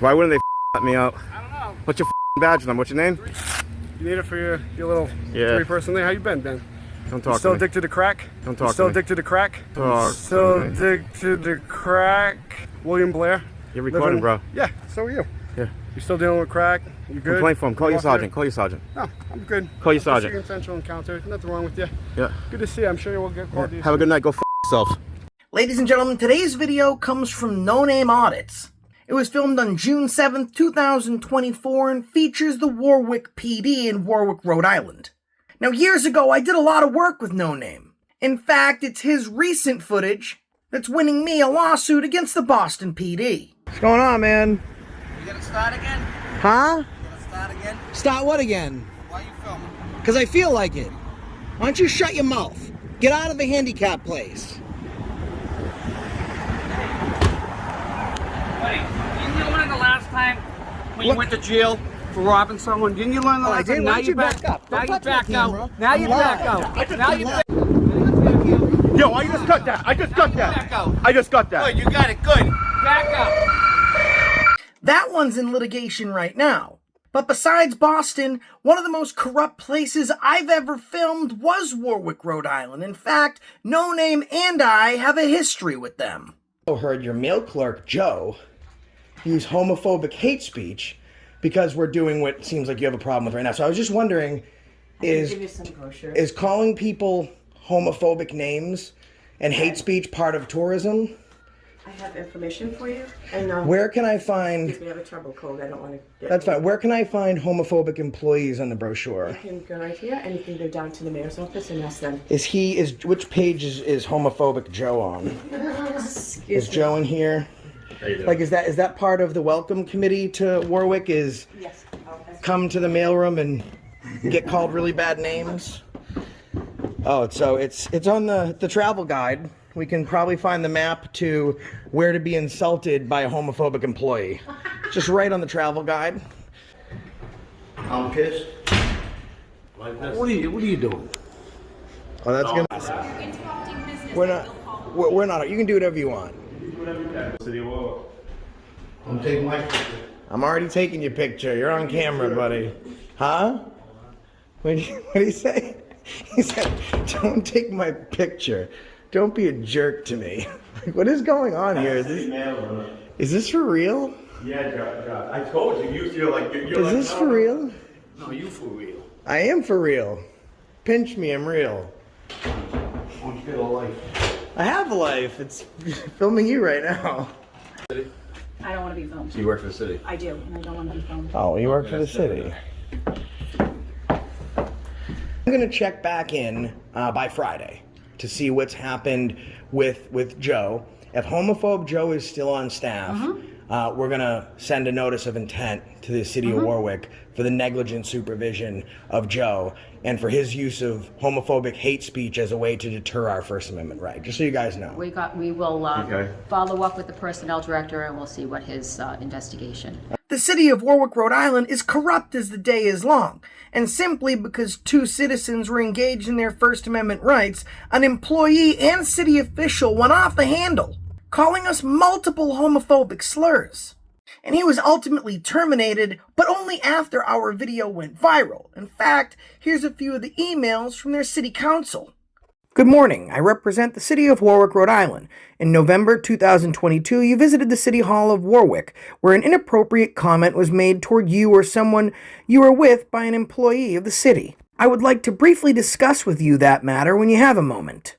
Why wouldn't they let me out? I don't know. What's your badge number? What's your name? You need it for your little three-person thing. How you been, Ben? Don't talk Still to me. addicted to crack? Don't talk Still to me. addicted to crack? Talk Still to me. addicted to crack? William Blair? You're recording, bro. Yeah, so are you. Yeah. You still dealing with crack? You good? Complain for him. Call your sergeant. Call your sergeant. No, I'm good. Call your sergeant. I'll see you in Central Encounter. Nothing wrong with you. Yeah. Good to see you. I'm sure you will get called. Have a good night. Go f yourself. Ladies and gentlemen, today's video comes from No Name Audits. It was filmed on June 7th, 2024 and features the Warwick PD in Warwick, Rhode Island. Now, years ago, I did a lot of work with No Name. In fact, it's his recent footage that's winning me a lawsuit against the Boston PD. What's going on, man? You gonna start again? Huh? You gonna start again? Start what again? Why are you filming? Because I feel like it. Why don't you shut your mouth? Get out of the handicap place. Buddy, didn't you learn the last time when you went to jail for robbing someone? Didn't you learn the last time? Now you back up. Now you back out. Now you back out. Now you back out. Yo, I just got that. I just got Back out. I just got that. Good, you got it, good. Back out. That one's in litigation right now. But besides Boston, one of the most corrupt places I've ever filmed was Warwick, Rhode Island. In fact, No Name and I have a history with them. I heard your mail clerk, Joe, use homophobic hate speech because we're doing what seems like you have a problem with right now. So I was just wondering, is calling people homophobic names and hate speech part of tourism? I have information for you, and Where can I find... we have a trouble code. I don't want to get... That's fine. Where can I find homophobic employees on the brochure? You can go right here, and you can go down to the mayor's office and ask them. Which page is homophobic Joe on? Is Joe in here? Like, is that part of the welcome committee to Warwick? Is Yes. come to the mailroom and get called really bad names? Oh, so it's on the travel guide. We can probably find the map to where to be insulted by a homophobic employee. Just right on the travel guide. I'm pissed. What are you doing? Oh, that's gonna. We're not. We're not. You can do whatever you want. I'm taking my picture. I'm already taking your picture. You're on camera, buddy. Huh? What did he say? He said, "Don't take my picture. Don't be a jerk to me." What is going on here? Is this for real? Yeah, Josh. I told you. You feel like you're Is this for real? No, you for real. I am for real. Pinch me, I'm real. I want you to get a life. I have a life. It's filming you right now. I don't want to be filmed. So you work for the city? I do, and I don't want to be filmed. Oh, you work for the city. I'm gonna check back in by Friday to see what's happened with Joe. If homophobe Joe is still on staff, we're gonna send a notice of intent to the city of Warwick for the negligent supervision of Joe and for his use of homophobic hate speech as a way to deter our First Amendment right. Just so you guys know. We will follow up with the personnel director and we'll see what his investigation. The city of Warwick, Rhode Island is corrupt as the day is long, and simply because two citizens were engaged in their First Amendment rights, an employee and city official went off the handle, calling us multiple homophobic slurs. And he was ultimately terminated, but only after our video went viral. In fact, here's a few of the emails from their city council. Good morning. I represent the city of Warwick, Rhode Island. In November 2022, you visited the City Hall of Warwick, where an inappropriate comment was made toward you or someone you were with by an employee of the city. I would like to briefly discuss with you that matter when you have a moment.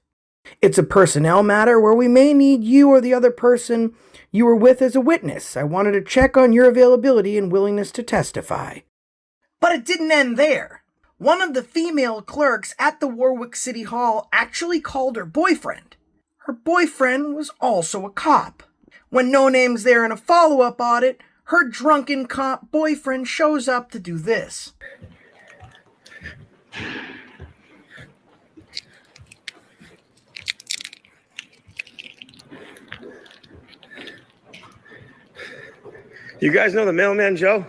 It's a personnel matter where we may need you or the other person you were with as a witness. I wanted to check on your availability and willingness to testify. But it didn't end there. One of the female clerks at the Warwick City Hall actually called her boyfriend. Her boyfriend was also a cop. When No Name's there in a follow-up audit, her drunken cop boyfriend shows up to do this. You guys know the mailman, Joe?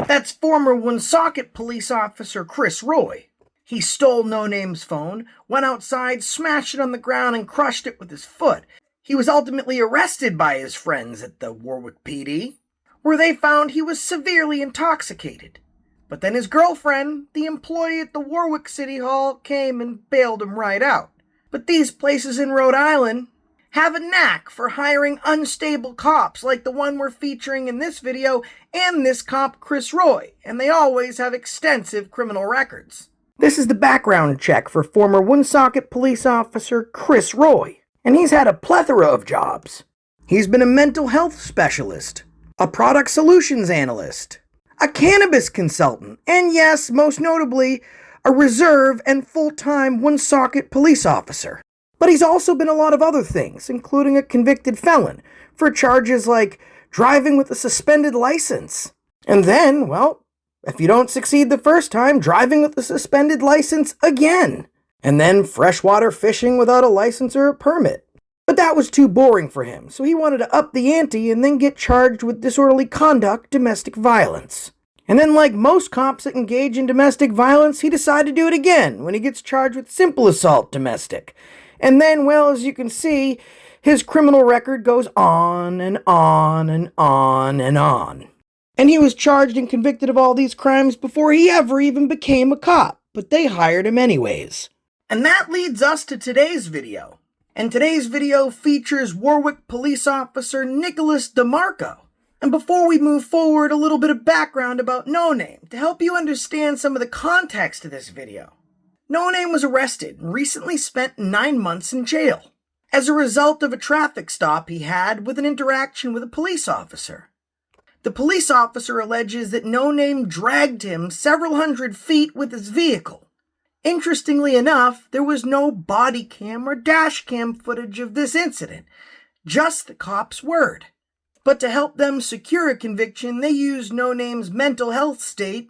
That's former Woonsocket police officer Chris Roy. He stole No Name's phone, went outside, smashed it on the ground, and crushed it with his foot. He was ultimately arrested by his friends at the Warwick PD, where they found he was severely intoxicated. But then his girlfriend, the employee at the Warwick City Hall, came and bailed him right out. But these places in Rhode Island have a knack for hiring unstable cops like the one we're featuring in this video and this cop Chris Roy, and they always have extensive criminal records. This is the background check for former Woonsocket police officer Chris Roy, and he's had a plethora of jobs. He's been a mental health specialist, a product solutions analyst, a cannabis consultant, and yes, most notably, a reserve and full-time Woonsocket police officer. But he's also been a lot of other things, including a convicted felon for charges like driving with a suspended license. And then, well, if you don't succeed the first time, driving with a suspended license again. And then freshwater fishing without a license or a permit. But that was too boring for him, so he wanted to up the ante and then get charged with disorderly conduct, domestic violence. And then, like most cops that engage in domestic violence, he decided to do it again when he gets charged with simple assault domestic. And then, well, as you can see, his criminal record goes on and on and on and on. And he was charged and convicted of all these crimes before he ever even became a cop, but they hired him anyways. And that leads us to today's video. And today's video features Warwick Police Officer Nicholas DeMarco. And before we move forward, a little bit of background about No Name to help you understand some of the context of this video. No Name was arrested and recently spent 9 months in jail as a result of a traffic stop he had with an interaction with a police officer. The police officer alleges that No Name dragged him several hundred feet with his vehicle. Interestingly enough, there was no body cam or dash cam footage of this incident, just the cop's word. But to help them secure a conviction, they used No Name's mental health state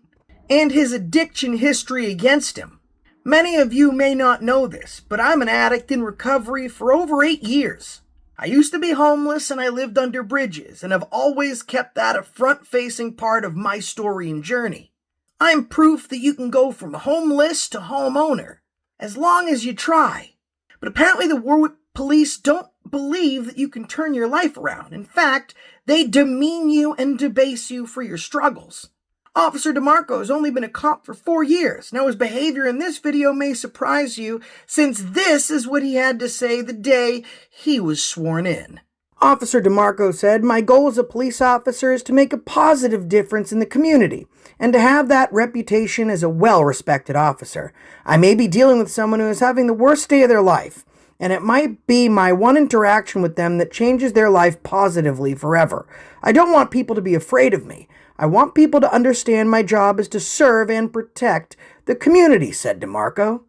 and his addiction history against him. Many of you may not know this, but I'm an addict in recovery for over 8 years. I used to be homeless and I lived under bridges, and have always kept that a front-facing part of my story and journey. I'm proof that you can go from homeless to homeowner, as long as you try. But apparently the Warwick police don't believe that you can turn your life around. In fact, they demean you and debase you for your struggles. Officer DeMarco has only been a cop for 4 years. Now his behavior in this video may surprise you, since this is what he had to say the day he was sworn in. Officer DeMarco said, "My goal as a police officer is to make a positive difference in the community, and to have that reputation as a well-respected officer. I may be dealing with someone who is having the worst day of their life, and it might be my one interaction with them that changes their life positively forever. I don't want people to be afraid of me. I want people to understand my job is to serve and protect the community," said DeMarco.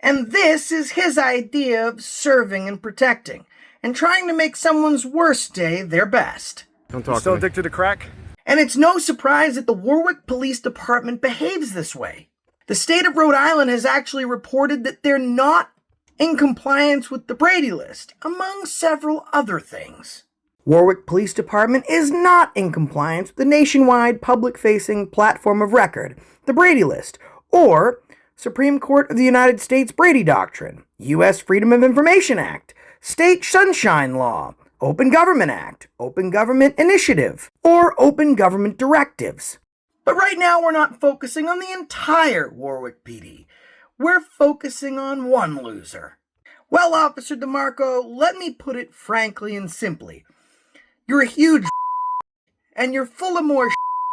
And this is his idea of serving and protecting, and trying to make someone's worst day their best. Don't talk Still addicted to crack? And it's no surprise that the Warwick Police Department behaves this way. The state of Rhode Island has actually reported that they're not in compliance with the Brady List, among several other things. Warwick Police Department is not in compliance with the nationwide public-facing platform of record, the Brady List, or Supreme Court of the United States Brady Doctrine, U.S. Freedom of Information Act, State Sunshine Law, Open Government Act, Open Government Initiative, or Open Government Directives. But right now we're not focusing on the entire Warwick PD. We're focusing on one loser. Well, Officer DeMarco, let me put it frankly and simply. You're a huge and you're full of more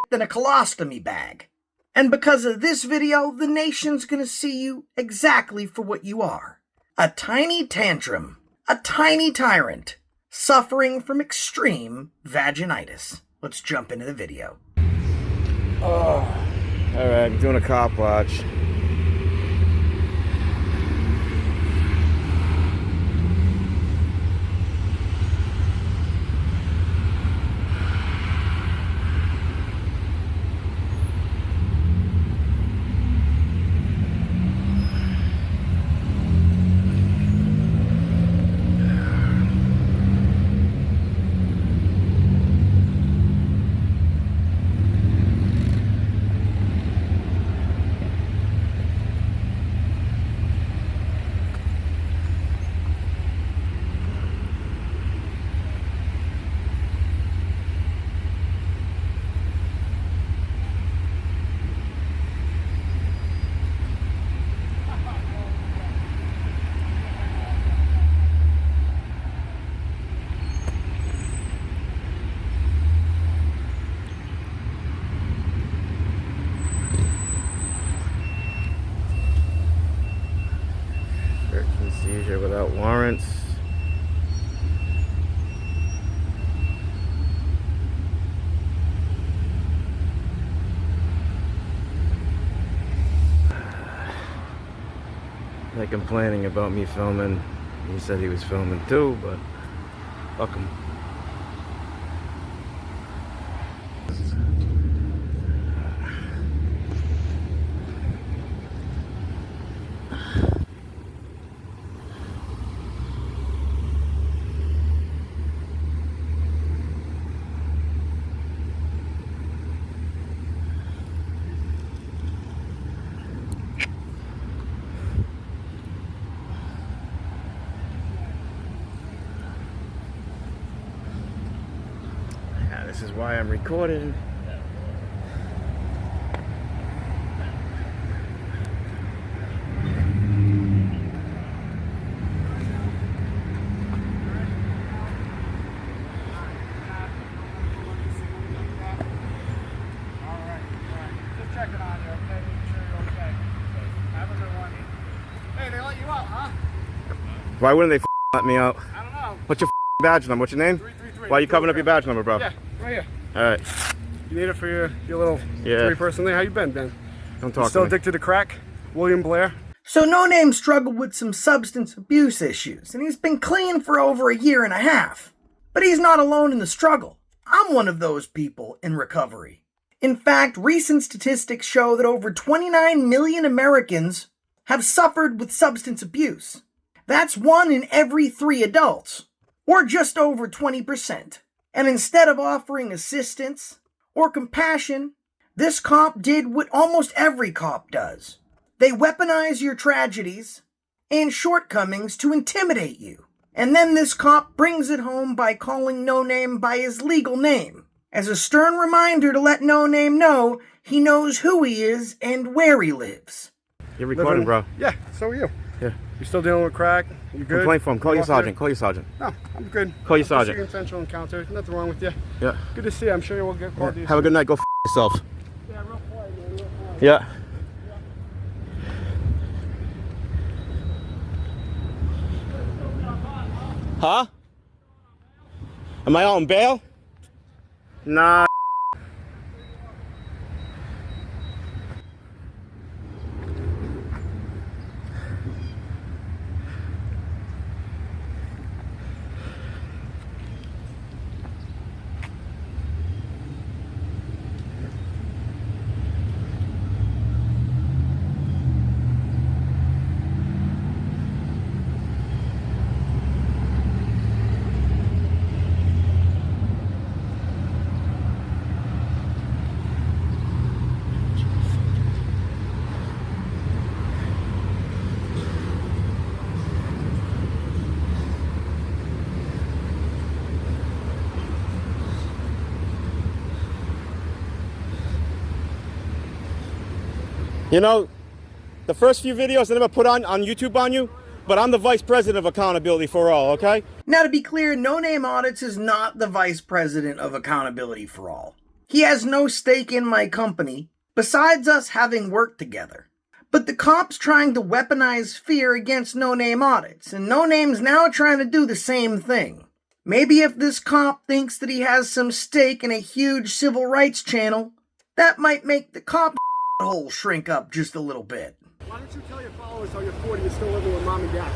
than a colostomy bag. And because of this video, the nation's gonna see you exactly for what you are. A tiny tantrum. A tiny tyrant. Suffering from extreme vaginitis. Let's jump into the video. Alright, I'm doing a cop watch. complaining about me filming. He said he was filming too, but fuck him. This is why I'm recording. Just checking on you, okay? Making sure you're okay. Have a good one. Hey, they let you out, huh? Why wouldn't they let me out? I don't know. What's your badge number? What's your name? 333. Why are you covering up your badge number, bro? Yeah, right here. Alright. You need it for your little three-person thing? How you been, Ben? Don't talk Still to me. addicted to crack? William Blair? So No Name struggled with some substance abuse issues, and he's been clean for over a year and a half. But he's not alone in the struggle. I'm one of those people in recovery. In fact, recent statistics show that over 29 million Americans have suffered with substance abuse. That's 1 in every 3 adults, or just over 20%. And instead of offering assistance or compassion, this cop did what almost every cop does. They weaponize your tragedies and shortcomings to intimidate you. And then this cop brings it home by calling No Name by his legal name, as a stern reminder to let No Name know he knows who he is and where he lives. You're recording, bro. Yeah, so are you. Yeah. You still dealing with crack? You good? Complain for him. Call You your off there? sergeant. Call your sergeant. No, I'm good. Call your Just sergeant. seeing central encounter. Nothing wrong with you. Yeah. Good to see you. I'm sure you will get called. Have a good night. Go yourself. Yeah, real quiet, man. Real quiet. Yeah. Huh? Am I on bail? Nah. You know, the first few videos I never put on YouTube on you, but I'm the vice president of Accountability for All, okay? Now, to be clear, No Name Audits is not the vice president of Accountability for All. He has no stake in my company, besides us having worked together. But the cop's trying to weaponize fear against No Name Audits, and No Name's now trying to do the same thing. Maybe if this cop thinks that he has some stake in a huge civil rights channel, that might make the cop hole shrink up just a little bit. Why don't you tell your followers how you're 40 you're still living with mom and dad?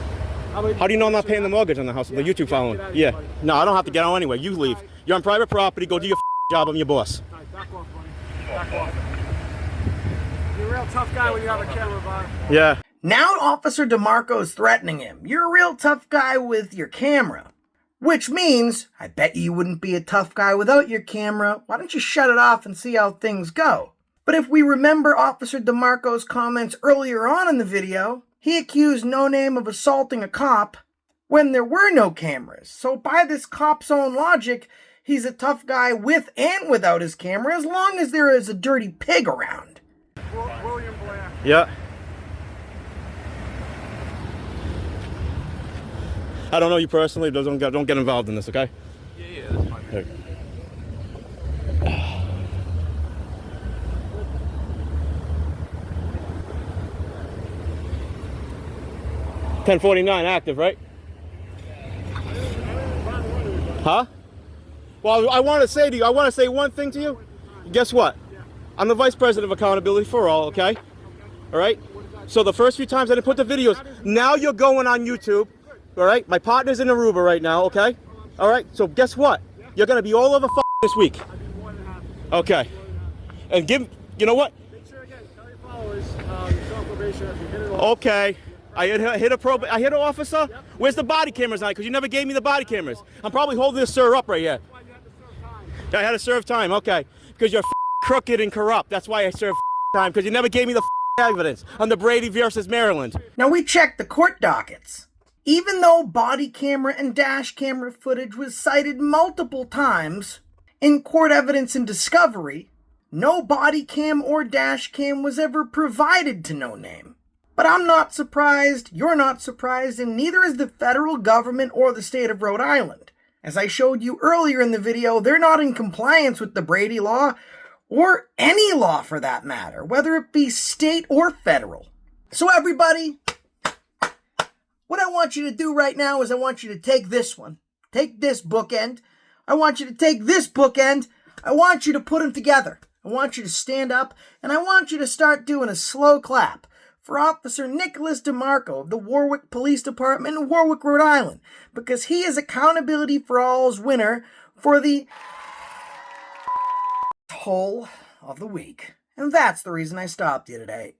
How do you know I'm not paying the mortgage on the house? The YouTube following? Yeah. No, I don't have to get out anyway. You leave. You're on private property. Go do your job. I'm your boss. All right, back off, buddy. Back off. You're a real tough guy when you have a camera, bud. Yeah. Now Officer DeMarco's threatening him. You're a real tough guy with your camera. Which means, I bet you wouldn't be a tough guy without your camera. Why don't you shut it off and see how things go? But if we remember Officer DeMarco's comments earlier on in the video, he accused No Name of assaulting a cop when there were no cameras. So by this cop's own logic, he's a tough guy with and without his camera, as long as there is a dirty pig around. William Blair. Yeah. I don't know you personally. Don't get involved in this, okay? Yeah, that's fine. Okay. 1049 active, right? Huh? Well, I want to say to you, I want to say one thing to you. Guess what? I'm the vice president of Accountability for All, okay? All right? What does that So the first few times I didn't put the videos. Now you're going on YouTube. All right? My partner's in Aruba right now, okay? All right? So guess what? You're going to be all over this week. Okay. And you know what? Make sure again, tell your followers, you're still on probation if you hit it all. Okay. I hit an officer. Where's the body cameras on? Because you never gave me the body cameras. I'm probably holding this sir up right here. That's why you have to serve time. I had to serve time. Okay. Because you're crooked and corrupt. That's why I served time. Because you never gave me the evidence on the Brady versus Maryland. Now we checked the court dockets. Even though body camera and dash camera footage was cited multiple times, in court evidence and discovery, no body cam or dash cam was ever provided to No Name. But I'm not surprised, you're not surprised, and neither is the federal government or the state of Rhode Island. As I showed you earlier in the video, they're not in compliance with the Brady law, or any law for that matter, whether it be state or federal. So everybody, what I want you to do right now is I want you to take this one. Take this bookend. I want you to take this bookend. I want you to put them together. I want you to stand up, and I want you to start doing a slow clap for Officer Nicholas DeMarco of the Warwick Police Department in Warwick, Rhode Island, because he is Accountability for All's winner for the whole of the week. And that's the reason I stopped you today.